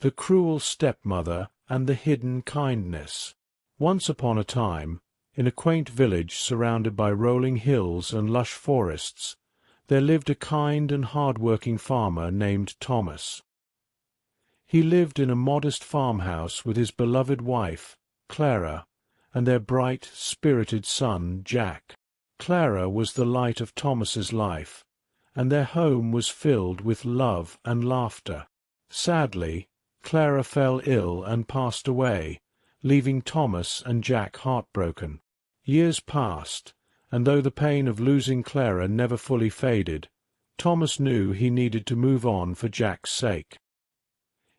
The Cruel Stepmother and the Hidden Kindness. Once upon a time, in a quaint village surrounded by rolling hills and lush forests, there lived a kind and hard-working farmer named Thomas. He lived in a modest farmhouse with his beloved wife, Clara, and their bright, spirited son, Jack. Clara was the light of Thomas's life, and their home was filled with love and laughter. Sadly, Clara fell ill and passed away, leaving Thomas and Jack heartbroken. Years passed, and though the pain of losing Clara never fully faded, Thomas knew he needed to move on for Jack's sake.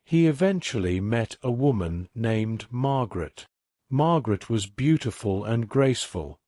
He eventually met a woman named Margaret. Margaret was beautiful and graceful,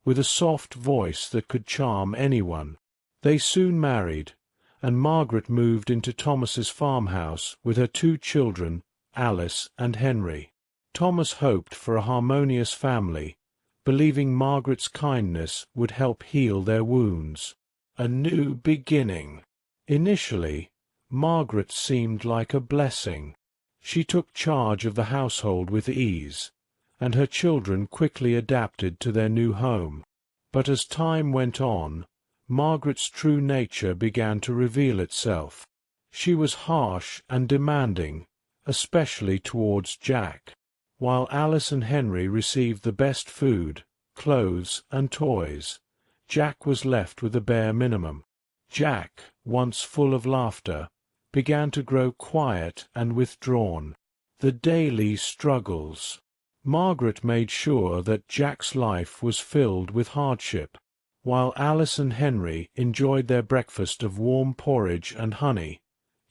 with a soft voice that could charm anyone. They soon married, and Margaret moved into Thomas's farmhouse with her 2 children, Alice and Henry. Thomas hoped for a harmonious family, believing Margaret's kindness would help heal their wounds. A new beginning. Initially, Margaret seemed like a blessing. She took charge of the household with ease, and her children quickly adapted to their new home. But as time went on, Margaret's true nature began to reveal itself. She was harsh and demanding, especially towards Jack. While Alice and Henry received the best food, clothes, and toys, Jack was left with the bare minimum. Jack, once full of laughter, began to grow quiet and withdrawn. The daily struggles. Margaret made sure that Jack's life was filled with hardship. While Alice and Henry enjoyed their breakfast of warm porridge and honey,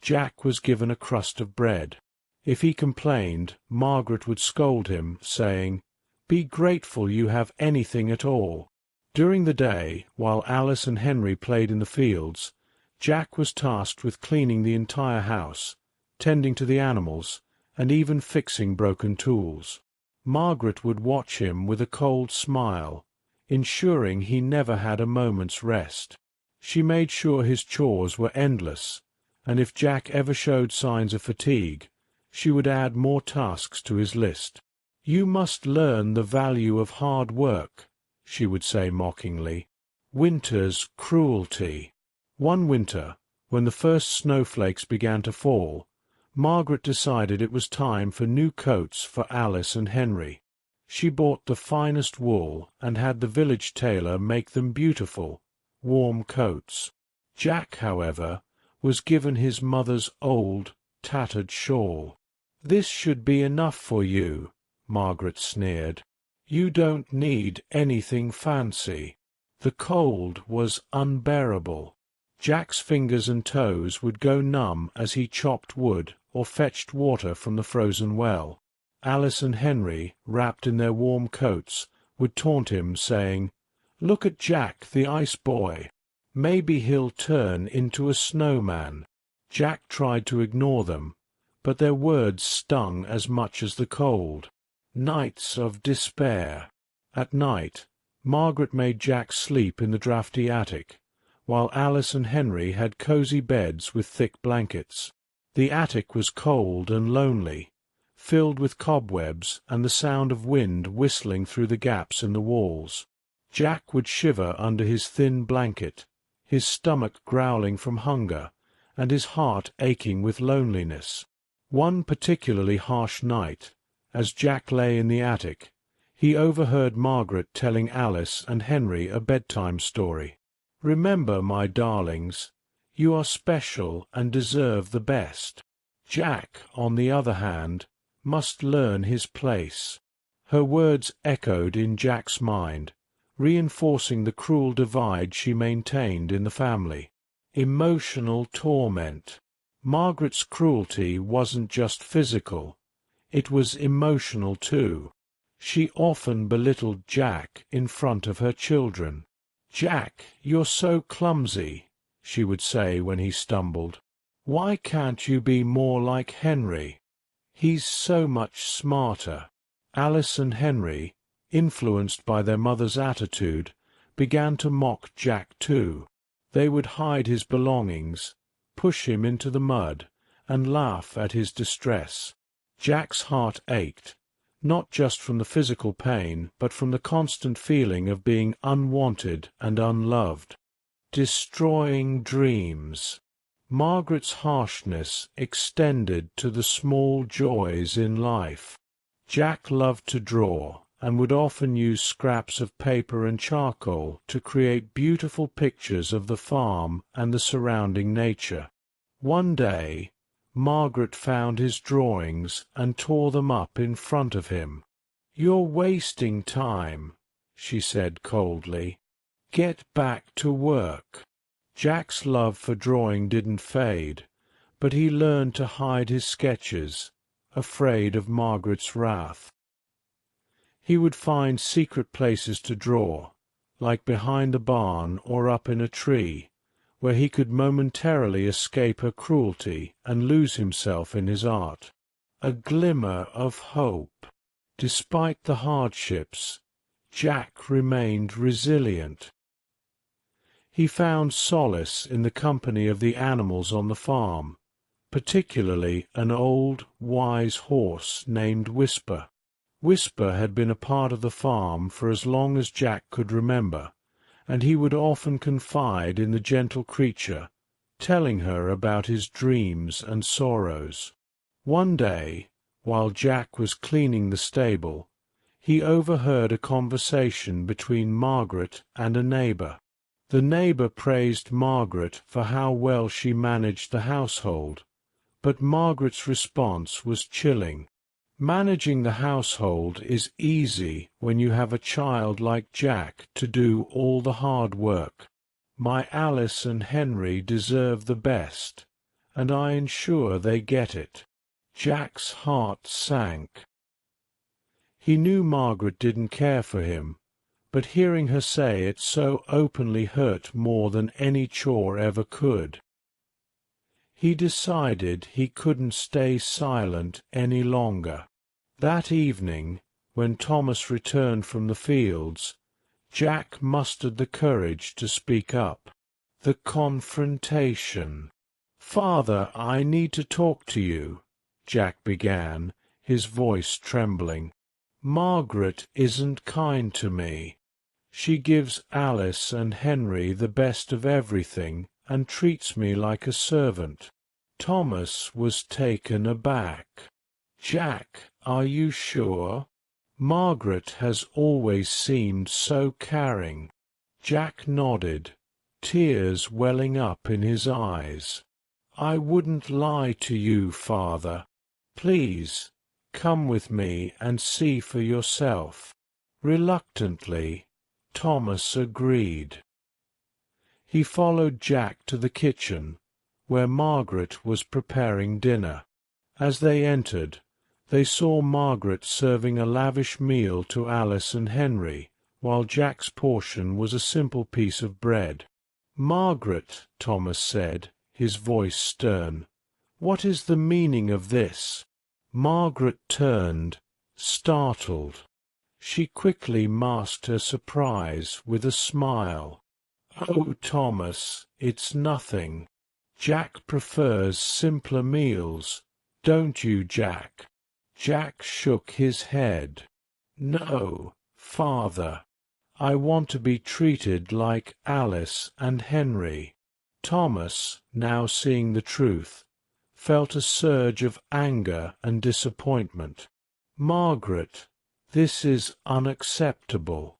Jack was given a crust of bread. If he complained, Margaret would scold him, saying, "Be grateful you have anything at all." During the day, while Alice and Henry played in the fields, Jack was tasked with cleaning the entire house, tending to the animals, and even fixing broken tools. Margaret would watch him with a cold smile, ensuring he never had a moment's rest. She made sure his chores were endless, and if Jack ever showed signs of fatigue, she would add more tasks to his list. "You must learn the value of hard work," she would say mockingly. "Winter's cruelty." One winter, when the first snowflakes began to fall, Margaret decided it was time for new coats for Alice and Henry. She bought the finest wool and had the village tailor make them beautiful, warm coats. Jack, however, was given his mother's old, tattered shawl. "This should be enough for you," Margaret sneered. "You don't need anything fancy." The cold was unbearable. Jack's fingers and toes would go numb as he chopped wood or fetched water from the frozen well. Alice and Henry, wrapped in their warm coats, would taunt him, saying, "Look at Jack, the ice boy. Maybe he'll turn into a snowman." Jack tried to ignore them, but their words stung as much as the cold. Nights of despair. At night, Margaret made Jack sleep in the draughty attic, while Alice and Henry had cozy beds with thick blankets. The attic was cold and lonely, filled with cobwebs and the sound of wind whistling through the gaps in the walls. Jack would shiver under his thin blanket, his stomach growling from hunger, and his heart aching with loneliness. One particularly harsh night, as Jack lay in the attic, he overheard Margaret telling Alice and Henry a bedtime story. "Remember, my darlings, you are special and deserve the best. Jack, on the other hand, must learn his place." Her words echoed in Jack's mind, reinforcing the cruel divide she maintained in the family. Emotional torment. Margaret's cruelty wasn't just physical, it was emotional too. She often belittled Jack in front of her children. "Jack, you're so clumsy," she would say when he stumbled. "Why can't you be more like Henry? He's so much smarter." Alice and Henry, influenced by their mother's attitude, began to mock Jack too. They would hide his belongings, push him into the mud, and laugh at his distress. Jack's heart ached, not just from the physical pain, but from the constant feeling of being unwanted and unloved. Destroying dreams. Margaret's harshness extended to the small joys in life. Jack loved to draw, and would often use scraps of paper and charcoal to create beautiful pictures of the farm and the surrounding nature. One day, Margaret found his drawings and tore them up in front of him. "You're wasting time," she said coldly. "Get back to work." Jack's love for drawing didn't fade, but he learned to hide his sketches, afraid of Margaret's wrath. He would find secret places to draw, like behind the barn or up in a tree, where he could momentarily escape her cruelty and lose himself in his art. A glimmer of hope. Despite the hardships, Jack remained resilient. He found solace in the company of the animals on the farm, particularly an old, wise horse named Whisper. Whisper had been a part of the farm for as long as Jack could remember, and he would often confide in the gentle creature, telling her about his dreams and sorrows. One day, while Jack was cleaning the stable, he overheard a conversation between Margaret and a neighbour. The neighbour praised Margaret for how well she managed the household, but Margaret's response was chilling. "Managing the household is easy when you have a child like Jack to do all the hard work. My Alice and Henry deserve the best, and I ensure they get it." Jack's heart sank. He knew Margaret didn't care for him, but hearing her say it so openly hurt more than any chore ever could. He decided he couldn't stay silent any longer. That evening, when Thomas returned from the fields, Jack mustered the courage to speak up. The confrontation. "Father, I need to talk to you," Jack began, his voice trembling. "Margaret isn't kind to me. She gives Alice and Henry the best of everything and treats me like a servant." Thomas was taken aback. "Jack, are you sure? Margaret has always seemed so caring." Jack nodded, tears welling up in his eyes. "I wouldn't lie to you, Father. Please, come with me and see for yourself." Reluctantly, Thomas agreed. He followed Jack to the kitchen, where Margaret was preparing dinner. As they entered, they saw Margaret serving a lavish meal to Alice and Henry, while Jack's portion was a simple piece of bread. "Margaret," Thomas said, his voice stern, "what is the meaning of this?" Margaret turned, startled. She quickly masked her surprise with a smile. "Oh, Thomas, it's nothing. Jack prefers simpler meals, don't you, Jack?" Jack shook his head. "No, Father. I want to be treated like Alice and Henry." Thomas, now seeing the truth, felt a surge of anger and disappointment. "Margaret, this is unacceptable.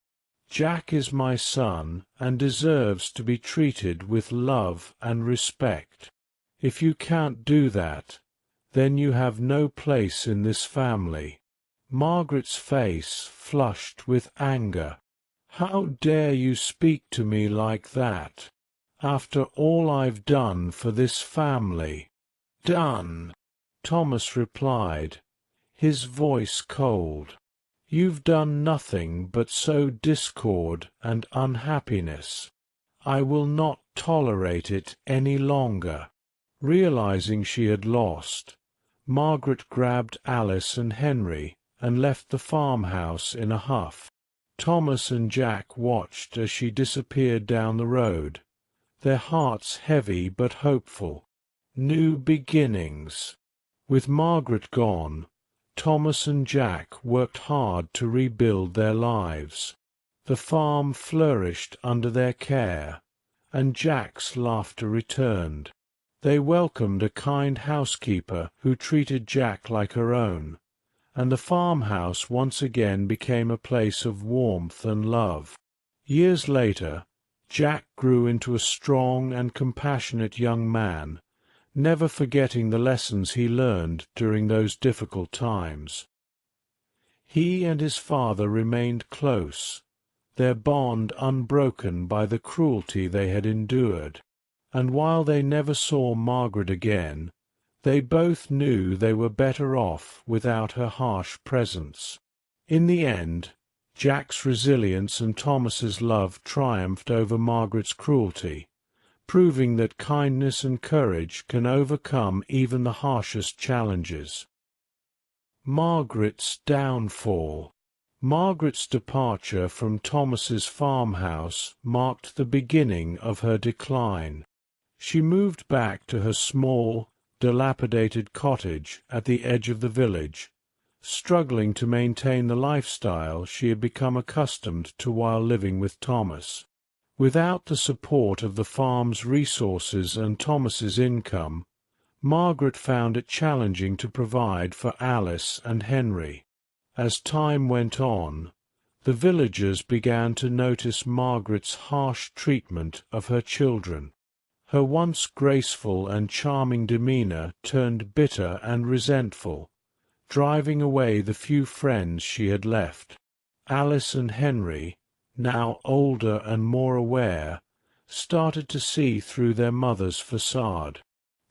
Jack is my son and deserves to be treated with love and respect. If you can't do that, then you have no place in this family." Margaret's face flushed with anger. "How dare you speak to me like that, after all I've done for this family?" "Done," Thomas replied, his voice cold. "You've done nothing but sow discord and unhappiness. I will not tolerate it any longer." Realizing she had lost, Margaret grabbed Alice and Henry and left the farmhouse in a huff. Thomas and Jack watched as she disappeared down the road, their hearts heavy but hopeful. New beginnings. With Margaret gone, Thomas and Jack worked hard to rebuild their lives. The farm flourished under their care, and Jack's laughter returned. They welcomed a kind housekeeper who treated Jack like her own, and the farmhouse once again became a place of warmth and love. Years later, Jack grew into a strong and compassionate young man, never forgetting the lessons he learned during those difficult times. He and his father remained close, their bond unbroken by the cruelty they had endured, and while they never saw Margaret again, they both knew they were better off without her harsh presence. In the end, Jack's resilience and Thomas's love triumphed over Margaret's cruelty, proving that kindness and courage can overcome even the harshest challenges. Margaret's downfall. Margaret's departure from Thomas's farmhouse marked the beginning of her decline. She moved back to her small, dilapidated cottage at the edge of the village, struggling to maintain the lifestyle she had become accustomed to while living with Thomas. Without the support of the farm's resources and Thomas's income, Margaret found it challenging to provide for Alice and Henry. As time went on, the villagers began to notice Margaret's harsh treatment of her children. Her once graceful and charming demeanour turned bitter and resentful, driving away the few friends she had left. Alice and Henry, now older and more aware, started to see through their mother's facade.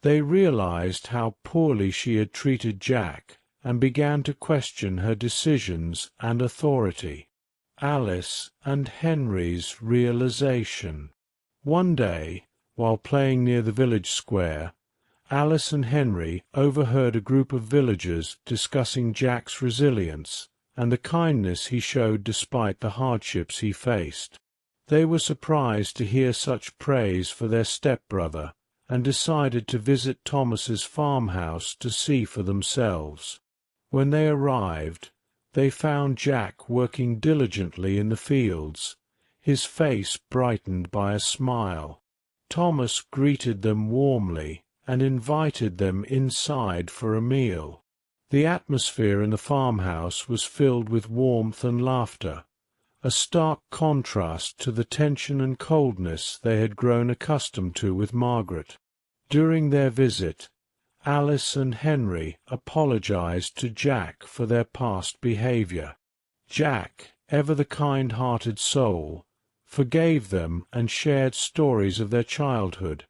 They realized how poorly she had treated Jack and began to question her decisions and authority. Alice and Henry's realization. One day, while playing near the village square, Alice and Henry overheard a group of villagers discussing Jack's resilience and the kindness he showed despite the hardships he faced. They were surprised to hear such praise for their stepbrother, and decided to visit Thomas's farmhouse to see for themselves. When they arrived, they found Jack working diligently in the fields, his face brightened by a smile. Thomas greeted them warmly and invited them inside for a meal. The atmosphere in the farmhouse was filled with warmth and laughter, a stark contrast to the tension and coldness they had grown accustomed to with Margaret. During their visit, Alice and Henry apologized to Jack for their past behavior. Jack, ever the kind-hearted soul, forgave them and shared stories of their childhood,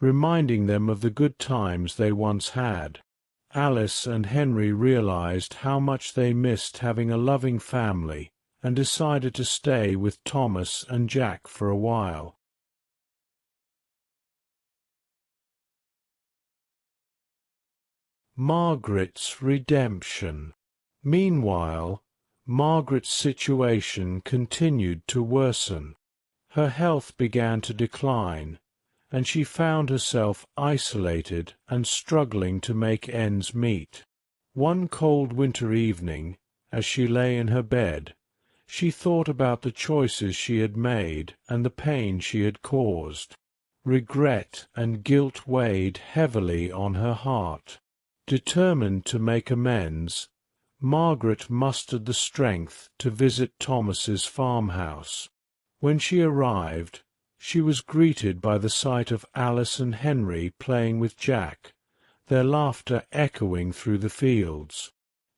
reminding them of the good times they once had. Alice and Henry realized how much they missed having a loving family and decided to stay with Thomas and Jack for a while. Margaret's redemption. Meanwhile, Margaret's situation continued to worsen. Her health began to decline, and she found herself isolated and struggling to make ends meet. One cold winter evening, as she lay in her bed, she thought about the choices she had made and the pain she had caused. Regret and guilt weighed heavily on her heart. Determined to make amends, Margaret mustered the strength to visit Thomas's farmhouse. When she arrived, she was greeted by the sight of Alice and Henry playing with Jack, their laughter echoing through the fields.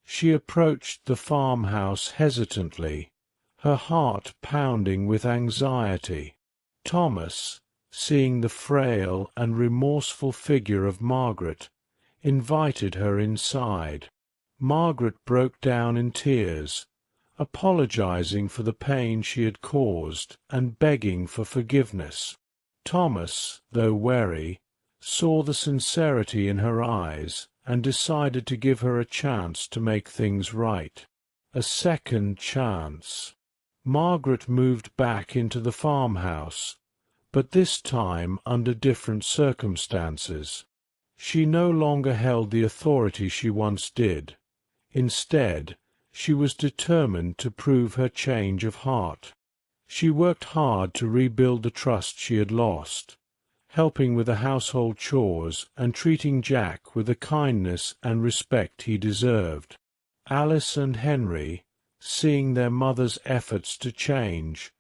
She approached the farmhouse hesitantly, her heart pounding with anxiety. Thomas, seeing the frail and remorseful figure of Margaret, invited her inside. Margaret broke down in tears, apologizing for the pain she had caused and begging for forgiveness. Thomas, though wary, saw the sincerity in her eyes and decided to give her a chance to make things right. A second chance. Margaret moved back into the farmhouse, but this time under different circumstances. She no longer held the authority she once did. Instead, she was determined to prove her change of heart. She worked hard to rebuild the trust she had lost, helping with the household chores and treating Jack with the kindness and respect he deserved. Alice and Henry, seeing their mother's efforts to change,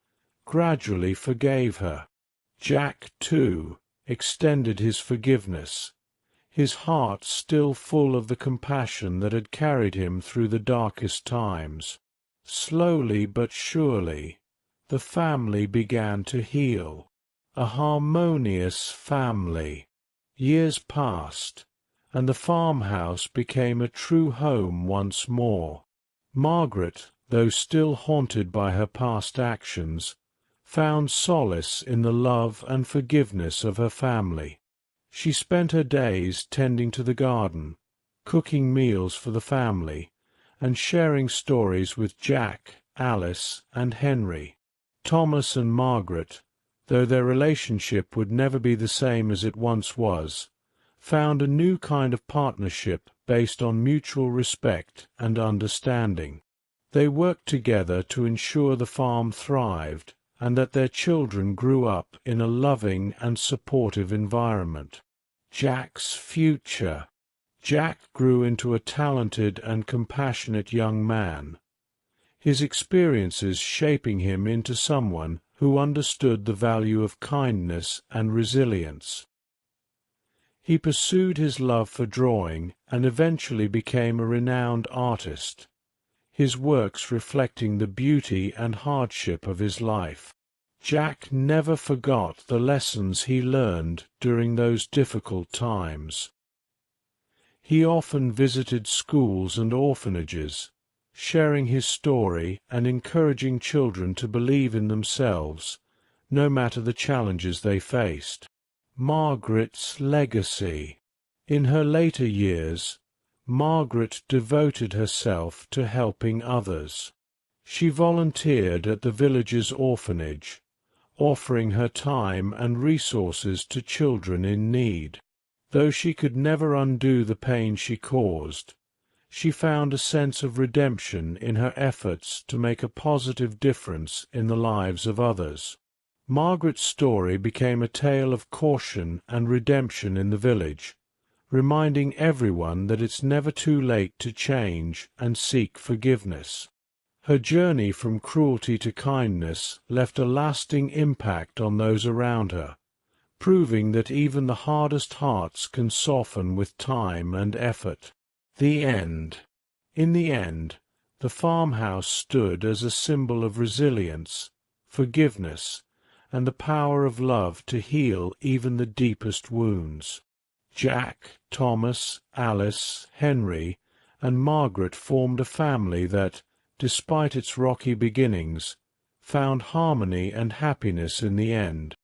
gradually forgave her. Jack, too, extended his forgiveness, his heart still full of the compassion that had carried him through the darkest times. Slowly but surely, the family began to heal. A harmonious family. Years passed, and the farmhouse became a true home once more. Margaret, though still haunted by her past actions, found solace in the love and forgiveness of her family. She spent her days tending to the garden, cooking meals for the family, and sharing stories with Jack, Alice, and Henry. Thomas and Margaret, though their relationship would never be the same as it once was, found a new kind of partnership based on mutual respect and understanding. They worked together to ensure the farm thrived and that their children grew up in a loving and supportive environment. Jack's future. Jack grew into a talented and compassionate young man, his experiences shaping him into someone who understood the value of kindness and resilience. He pursued his love for drawing and eventually became a renowned artist, his works reflecting the beauty and hardship of his life. Jack never forgot the lessons he learned during those difficult times. He often visited schools and orphanages, sharing his story and encouraging children to believe in themselves, no matter the challenges they faced. Margaret's legacy. In her later years, Margaret devoted herself to helping others. She volunteered at the village's orphanage, offering her time and resources to children in need. Though she could never undo the pain she caused, she found a sense of redemption in her efforts to make a positive difference in the lives of others. Margaret's story became a tale of caution and redemption in the village, reminding everyone that it's never too late to change and seek forgiveness. Her journey from cruelty to kindness left a lasting impact on those around her, proving that even the hardest hearts can soften with time and effort. The end. In the end, the farmhouse stood as a symbol of resilience, forgiveness, and the power of love to heal even the deepest wounds. Jack, Thomas, Alice, Henry, and Margaret formed a family that, despite its rocky beginnings, found harmony and happiness in the end.